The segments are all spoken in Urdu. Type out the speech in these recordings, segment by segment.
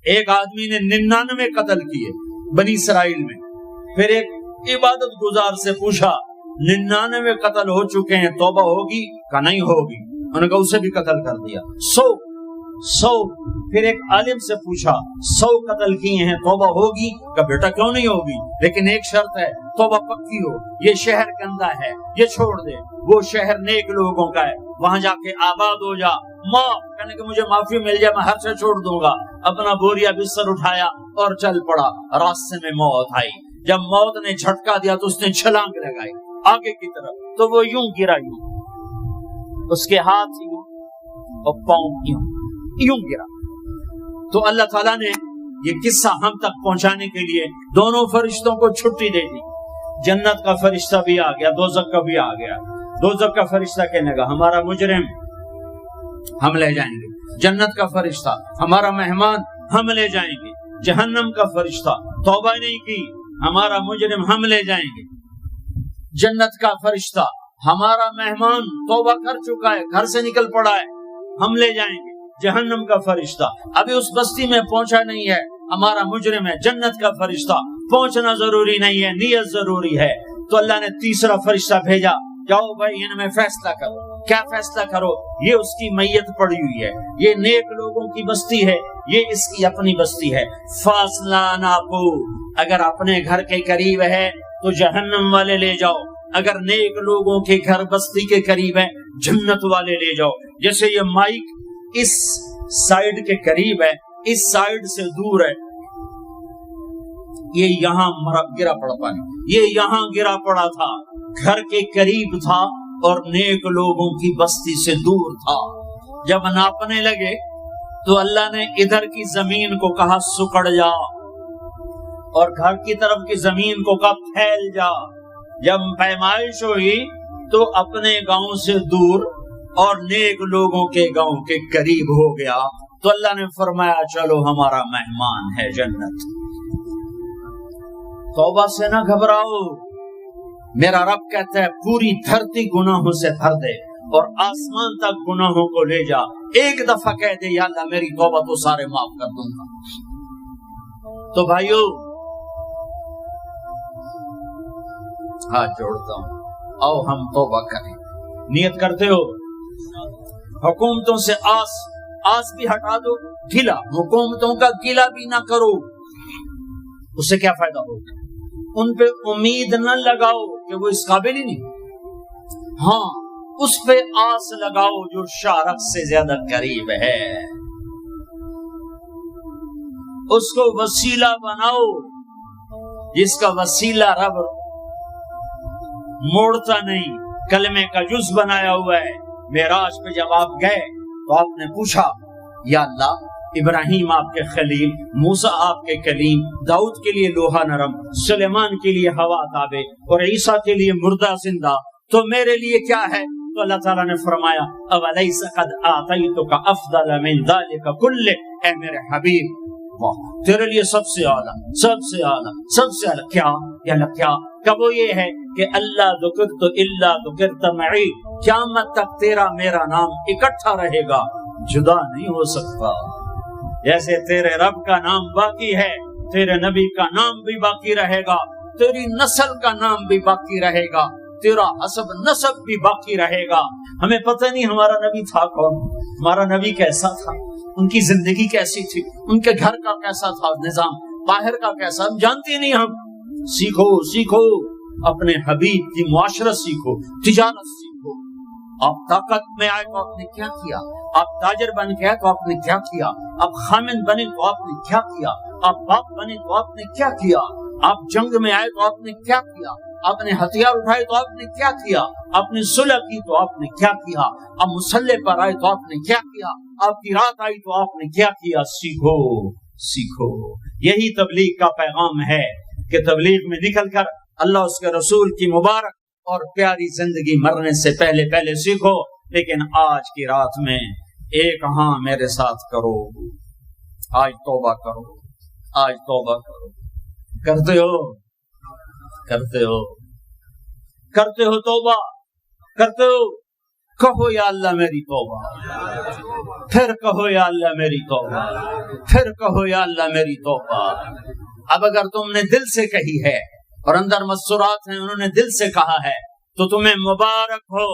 ایک آدمی نے 99 قتل کیے بنی اسرائیل میں. پھر ایک عبادت گزار سے پوچھا 99 قتل ہو چکے ہیں توبہ ہوگی کہ نہیں ہوگی؟ انہوں نے کہا اسے بھی قتل کر دیا. 100. پھر ایک عالم سے پوچھا 100 قتل کیے ہیں توبہ ہوگی؟ کہ بیٹا کیوں نہیں ہوگی، لیکن ایک شرط ہے توبہ پکی ہو. یہ شہر گندا ہے یہ چھوڑ دے، وہ شہر نیک لوگوں کا ہے وہاں جا کے آباد ہو جا. کہنے کہ مجھے معافی مل جائے میں ہر سے چھوڑ دوں گا. اپنا بوریا بستر اٹھایا اور چل پڑا. راستے میں موت آئی. جب موت نے جھٹکا دیا تو اس نے چھلانگ لگائی آگے کی طرف، تو وہ یوں گرا، یوں اس کے ہاتھ یوں اور پاؤں یوں گرا. تو اللہ تعالیٰ نے یہ قصہ ہم تک پہنچانے کے لیے دونوں فرشتوں کو چھٹی دے دی. جنت کا فرشتہ بھی آ گیا، دوزخ کا بھی آ گیا. دوزخ کا فرشتہ کہنے لگا ہمارا مجرم ہم لے جائیں گے. جنت کا فرشتہ ہمارا مہمان ہم لے جائیں گے. جہنم کا فرشتہ توبہ نہیں کی ہمارا مجرم ہم لے جائیں گے. جنت کا فرشتہ ہمارا مہمان توبہ کر چکا ہے گھر سے نکل پڑا ہے ہم لے جائیں گے. جہنم کا فرشتہ ابھی اس بستی میں پہنچا نہیں ہے ہمارا مجرم ہے. جنت کا فرشتہ پہنچنا ضروری نہیں ہے نیت ضروری ہے. تو اللہ نے تیسرا فرشتہ بھیجا جاؤ بھائی ان میں فیصلہ کرو. کیا فیصلہ کرو؟ یہ اس کی میت پڑی ہوئی ہے، یہ نیک لوگوں کی بستی ہے، یہ اس کی اپنی بستی ہے. فاصلہ ناپو، اگر اپنے گھر کے قریب ہے تو جہنم والے لے جاؤ، اگر نیک لوگوں کے گھر بستی کے قریب ہے جنت والے لے جاؤ. جیسے یہ مائک اس سائیڈ کے قریب ہے اس سائیڈ سے دور ہے، یہ یہاں گرا پڑا پانی، یہ یہاں گرا پڑا تھا، گھر کے قریب تھا اور نیک لوگوں کی بستی سے دور تھا. جب ناپنے لگے تو اللہ نے ادھر کی زمین کو کہا سکڑ جا اور گھر کی طرف کی زمین کو کہا پھیل جا. جب پیمائش ہوئی تو اپنے گاؤں سے دور اور نیک لوگوں کے گاؤں کے قریب ہو گیا. تو اللہ نے فرمایا چلو ہمارا مہمان ہے جنت. توبہ سے نہ گھبراؤ، میرا رب کہتا ہے پوری دھرتی گناہوں سے بھر دے اور آسمان تک گناہوں کو لے جا. ایک دفعہ کہہ دے یا اللہ میری توبہ تو سارے معاف کر دوں گا. تو بھائیو ہاتھ جوڑتا ہوں، آؤ ہم توبہ کریں. نیت کرتے ہو؟ حکومتوں سے آس بھی ہٹا دو، گلا حکومتوں کا گلا بھی نہ کرو. اس سے کیا فائدہ ہوگا؟ ان پہ امید نہ لگاؤ کہ وہ اس قابل ہی نہیں. ہاں اس پہ آس لگاؤ جو شارک سے زیادہ قریب ہے، اس کو وسیلہ بناؤ جس کا وسیلہ رب موڑتا نہیں، کلمے کا جز بنایا ہوا ہے. معراج پہ جب آپ گئے تو آپ نے پوچھا یا اللہ ابراہیم آپ کے خلیل، موسیٰ آپ کے کلیم، داؤد کے لیے لوہا نرم، سلیمان کے لیے ہوا تابع اور عیسیٰ کے لیے مردہ زندہ، تو میرے لیے کیا ہے؟ تو اللہ تعالیٰ نے فرمایا اولیس قد آتیتک افضل من ذلک کلہ، اے میرے حبیب تیرے لیے سب سے اعلیٰ سب سے اعلیٰ سب سے اعلیٰ کیا؟ یا اللہ کیا؟ کہ وہ یہ ہے کہ اللہ ذکرت الا ذکرت معی، قیامت تک تیرا میرا نام اکٹھا رہے گا، جدا نہیں ہو سکتا. جیسے تیرے رب کا نام باقی ہے تیرے نبی کا نام بھی باقی رہے گا، تیری نسل کا نام بھی باقی رہے گا، تیرا حسب نسب بھی باقی رہے گا. ہمیں پتہ نہیں ہمارا نبی تھا کون، ہمارا نبی کیسا تھا، ان کی زندگی کیسی تھی، ان کے گھر کا کیسا تھا نظام، باہر کا کیسا، ہم جانتے نہیں. ہم سیکھو اپنے حبیب کی معاشرت سیکھو، تجارت سیکھو. آپ طاقت میں آئے تو آپ نے کیا کیا، آپ تاجر بن کے آئے تو آپ نے کیا کیا، آپ خامن بنے تو آپ نے کیا کیا، آپ باپ بنے تو آپ نے کیا کیا، آپ جنگ میں آئے تو آپ نے کیا کیا، آپ نے ہتھیار اٹھائے تو آپ نے کیا کیا، آپ نے صلح کی تو آپ نے کیا کیا، آپ مسلح پر آئے تو آپ نے کیا کیا، آپ کی رات آئی تو آپ نے کیا کیا. سیکھو. یہی تبلیغ کا پیغام ہے کہ تبلیغ میں نکل کر اللہ اس کے رسول کی مبارک اور پیاری زندگی مرنے سے پہلے سیکھو. لیکن آج کی رات میں ایک ہاں میرے ساتھ کرو، آج توبہ کرو، آج توبہ کرو. کرتے ہو توبہ، کرتے ہو، کہو یا اللہ میری توبہ. پھر کہو یا اللہ میری توبہ، پھر کہو یا اللہ میری توبہ۔ اب اگر تم نے دل سے کہی ہے اور اندر مسرات ہیں، انہوں نے دل سے کہا ہے، تو تمہیں مبارک ہو،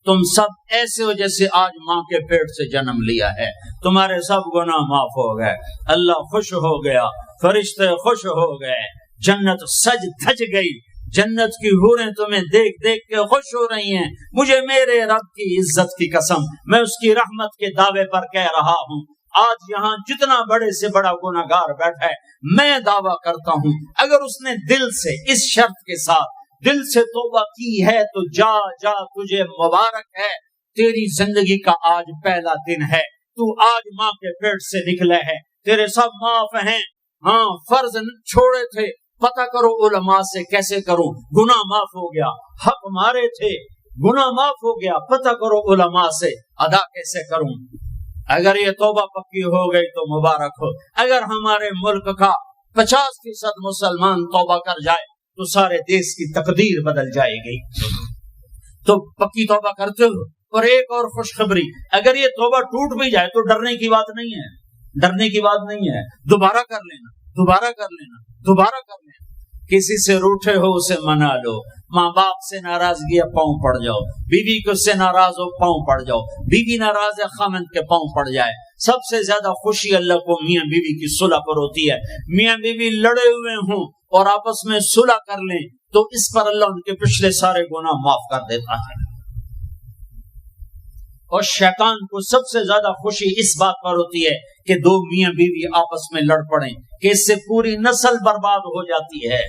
تم سب ایسے ہو جیسے آج ماں کے پیٹ سے جنم لیا ہے، تمہارے سب گناہ معاف ہو گئے، اللہ خوش ہو گیا، فرشتے خوش ہو گئے، جنت سج دھج گئی، جنت کی حوریں تمہیں دیکھ دیکھ کے خوش ہو رہی ہیں۔ مجھے میرے رب کی عزت کی قسم، میں اس کی رحمت کے دعوے پر کہہ رہا ہوں، آج یہاں جتنا بڑے سے بڑا گناہگار بیٹھا ہے، میں دعویٰ کرتا ہوں اگر اس نے دل سے اس شرط کے ساتھ دل سے توبہ کی ہے تو جا جا تجھے مبارک ہے، تیری زندگی کا آج پہلا دن ہے، تو آج ماں کے پیٹ سے نکلے ہے، تیرے سب معاف ہیں۔ ہاں فرض چھوڑے تھے، پتہ کرو علماء سے کیسے کروں، گناہ معاف ہو گیا، حق مارے تھے، گناہ معاف ہو گیا، پتہ کرو علماء سے ادا کیسے کروں۔ اگر یہ توبہ پکی ہو گئی تو مبارک ہو۔ اگر ہمارے ملک کا 50% مسلمان توبہ کر جائے تو سارے دیش کی تقدیر بدل جائے گی۔ تو پکی توبہ کرتے ہو۔ اور ایک اور خوشخبری، اگر یہ توبہ ٹوٹ بھی جائے تو ڈرنے کی بات نہیں ہے، ڈرنے کی بات نہیں ہے، دوبارہ کر لینا، دوبارہ کر لینا، دوبارہ کر لینا۔ کسی سے روٹھے ہو اسے منا لو، ماں باپ سے ناراضگی ہے پاؤں پڑ جاؤ، بیوی کو سے ناراض ہو پاؤں پڑ جاؤ، بیوی ناراض ہے خامند کے پاؤں پڑ جائے۔ سب سے زیادہ خوشی اللہ کو میاں بیوی کی صلح پر ہوتی ہے۔ میاں بیوی لڑے ہوئے ہوں اور آپس میں صلح کر لیں تو اس پر اللہ ان کے پچھلے سارے گناہ معاف کر دیتا ہے۔ اور شیطان کو سب سے زیادہ خوشی اس بات پر ہوتی ہے کہ دو میاں بیوی آپس میں لڑ پڑیں، کہ اس سے پوری نسل برباد ہو جاتی ہے۔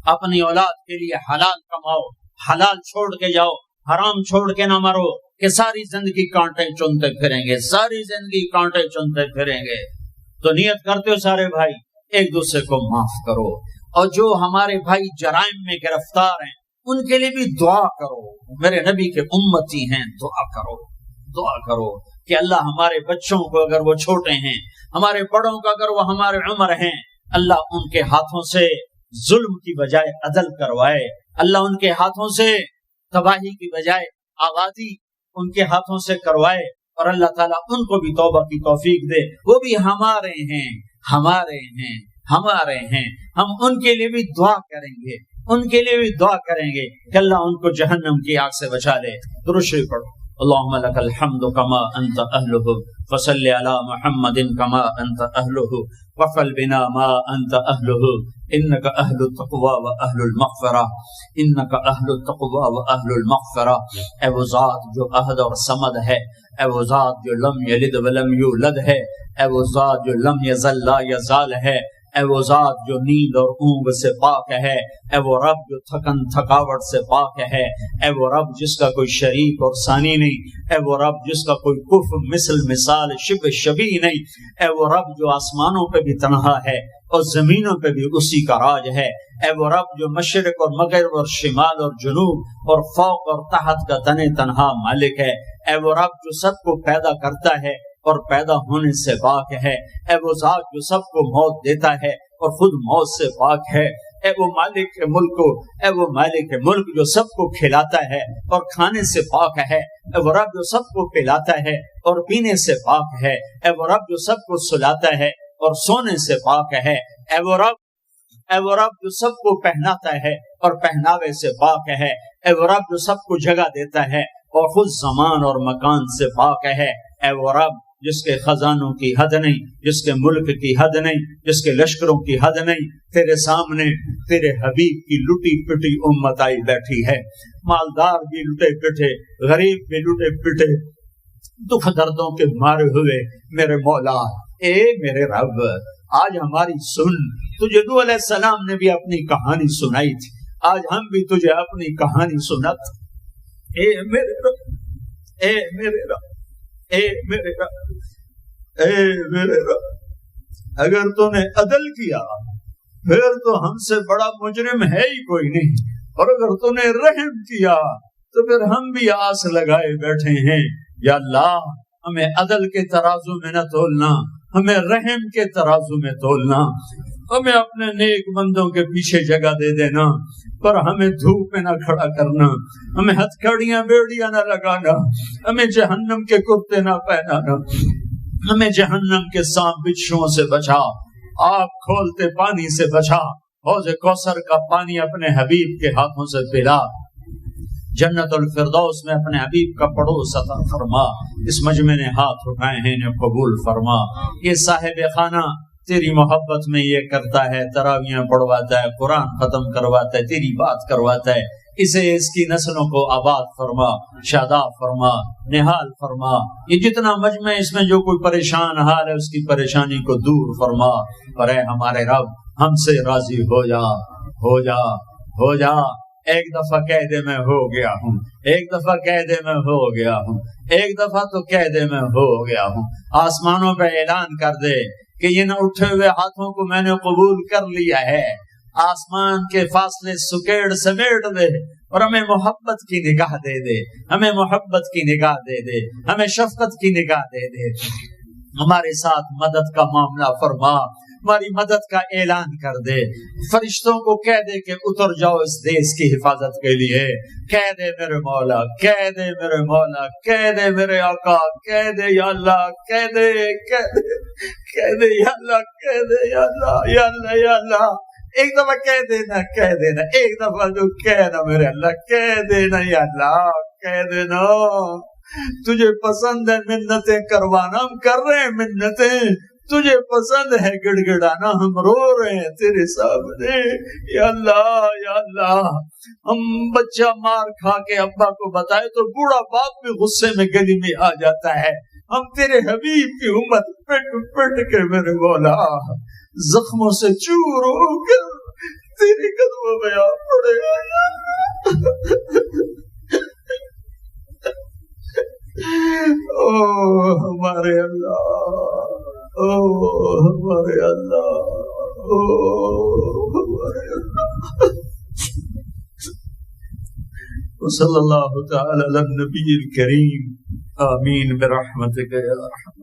اپنی اولاد کے لیے حلال کماؤ، حلال چھوڑ کے جاؤ، حرام چھوڑ کے نہ مرو کہ ساری زندگی کانٹے چنتے پھریں گے، ساری زندگی کانٹے چنتے پھریں گے۔ تو نیت کرتے ہو سارے بھائی ایک دوسرے کو معاف کرو، اور جو ہمارے بھائی جرائم میں گرفتار ہیں ان کے لیے بھی دعا کرو، میرے نبی کے امتی ہیں، دعا کرو، دعا کرو کہ اللہ ہمارے بچوں کو اگر وہ چھوٹے ہیں، ہمارے بڑوں کو اگر وہ ہمارے عمر ہیں، اللہ ان کے ہاتھوں سے ظلم کی بجائے عدل کروائے، اللہ ان کے ہاتھوں سے تباہی کی بجائے آبادی ان کے ہاتھوں سے کروائے، اور اللہ تعالیٰ ان کو بھی توبہ کی توفیق دے۔ وہ بھی ہمارے ہیں، ہمارے ہیں، ہمارے ہیں، ہم ان کے لیے بھی دعا کریں گے، ان کے لیے بھی دعا کریں گے کہ اللہ ان کو جہنم کی آگ سے بچا لے۔ درود شریف پڑھو۔ اللهم لك الحمد كما أنت أهله فصل على محمد كما أنت أهله وفعل بنا ما أنت أهله إنك أهل التقوى وأهل المغفرة إنك أهل التقوى وأهل المغفرة۔ اے وہ ذات جو احد اور صمد ہے، اے وہ ذات جو لم یلد ولم یولد ہے، اے وہ ذات جو لم یزل لا یزال ہے، اے وہ ذات جو نیند اور اونگ سے پاک ہے، اے وہ رب جو تھکن تھکاوٹ سے پاک ہے، اے وہ رب جس کا کوئی شریک اور ثانی نہیں، اے وہ رب جس کا کوئی کف مثل مثال شبہ شبیہ نہیں، اے وہ رب جو آسمانوں پہ بھی تنہا ہے اور زمینوں پہ بھی اسی کا راج ہے، اے وہ رب جو مشرق اور مغرب اور شمال اور جنوب اور فوق اور تحت کا تنہا مالک ہے، اے وہ رب جو سب کو پیدا کرتا ہے اور پیدا ہونے سے پاک ہے، اے وہ ذات جو سب کو موت دیتا ہے اور خود موت سے پاک ہے، اے وہ مالک ملک، اے وہ مالک ملک جو سب کو کھلاتا ہے اور کھانے سے پاک ہے، اے وہ رب جو سب کو پلاتا ہے اور پینے سے پاک ہے، اے وہ رب جو سب کو سلاتا ہے اور سونے سے پاک ہے، اے وہ رب جو سب کو پہناتا ہے اور پہناوے سے پاک ہے، اے وہ رب جو سب کو جگہ دیتا ہے اور خود زمان اور مکان سے پاک ہے، اے وہ رب جس کے خزانوں کی حد نہیں، جس کے ملک کی حد نہیں، جس کے لشکروں کی حد نہیں، تیرے سامنے تیرے حبیب کی لٹی پٹی امت آئی بیٹھی ہے، مالدار بھی لٹے پٹے، غریب بھی لٹے پٹے، دکھ دردوں کے مارے ہوئے، میرے مولا، اے میرے رب، آج ہماری سن، تجھے نوح علیہ السلام نے بھی اپنی کہانی سنائی تھی، آج ہم بھی تجھے اپنی کہانی سنت، اے میرے رب، اے میرے رب، اے میرے رب، اے میرے رب، اگر تو نے عدل کیا پھر تو ہم سے بڑا مجرم ہے ہی کوئی نہیں، اور اگر تو نے رحم کیا تو پھر ہم بھی آس لگائے بیٹھے ہیں۔ یا اللہ، ہمیں عدل کے ترازو میں نہ تولنا، ہمیں رحم کے ترازو میں تولنا۔ ہمیں اپنے نیک بندوں کے پیچھے جگہ دے دینا، پر ہمیں دھوپ میں نہ کھڑا کرنا، ہمیں ہتھکڑیاں بیڑیاں نہ لگانا، ہمیں جہنم کے کرتے نہ پہنانا، ہمیں جہنم کے سانپ بچھوؤں سے بچا، آگ کھولتے پانی سے بچا، حوض کوثر کا پانی اپنے حبیب کے ہاتھوں سے پلا، جنت الفردوس میں اپنے حبیب کا پڑوس عطا فرما۔ اس مجمع نے ہاتھ اٹھائے ہیں انہیں قبول فرما۔ یہ صاحب خانہ تیری محبت میں یہ کرتا ہے، تراویاں پڑھواتا ہے، قرآن ختم کرواتا ہے، تیری بات کرواتا ہے، اسے اس کی نسلوں کو آباد فرما، شاداب فرما، نہال فرما۔ یہ جتنا مجمع اس میں جو کوئی پریشان حال ہے اس کی پریشانی کو دور فرما، اور اے ہمارے رب ہم سے راضی ہو جا، ہو جا، ہو جا۔ ایک دفعہ کہہ دے میں ہو گیا ہوں، ایک دفعہ کہہ دے میں ہو گیا ہوں، ایک دفعہ تو کہہ دے میں ہو گیا ہوں۔ آسمانوں پہ اعلان کر دے کہ ان اٹھے ہوئے ہاتھوں کو میں نے قبول کر لیا ہے۔ آسمان کے فاصلے سکیڑ سمیٹ دے اور ہمیں محبت کی نگاہ دے دے، ہمیں محبت کی نگاہ دے دے، ہمیں شفقت کی نگاہ دے دے۔ ہمارے ساتھ مدد کا معاملہ فرما، ہماری مدد کا اعلان کر دے، فرشتوں کو کہہ دے کہ اتر جاؤ اس دیش کی حفاظت کے لیے، کہہ دے میرے مولا، کہہ دے میرے مولا، کہہ دے میرے آقا، کہہ دے یا اللہ، کہہ دے، کہہ دے، کہہ دے یا اللہ، کہہ دے یا اللہ، یا اللہ، یا اللہ۔ ایک دفعہ کہہ دینا، کہہ دینا، ایک دفعہ جو کہنا میرے اللہ، کہہ دینا یا اللہ، کہہ دینا۔ تجھے پسند ہے منتیں کروانا، ہم کر رہے ہیں منتیں، تجھے پسند ہے گڑ گڑانا، ہم رو رہے ہیں تیرے سامنے یا اللہ، یا اللہ۔ ہم بچہ مار کھا کے ابا کو بتائے تو بوڑھا باپ بھی غصے میں گلی میں آ جاتا ہے، ہم تیرے حبیب کی امت پٹ پٹ کے میرے مولا زخموں سے چور ہو کر تیری قدموں میں آ پڑے۔ او ہمارے اللہ، او ہمارے اللہ، او ہمارے اللہ۔ وصلی اللہ تعالی علی النبی الکریم، آمین برحمتک یا ارحم۔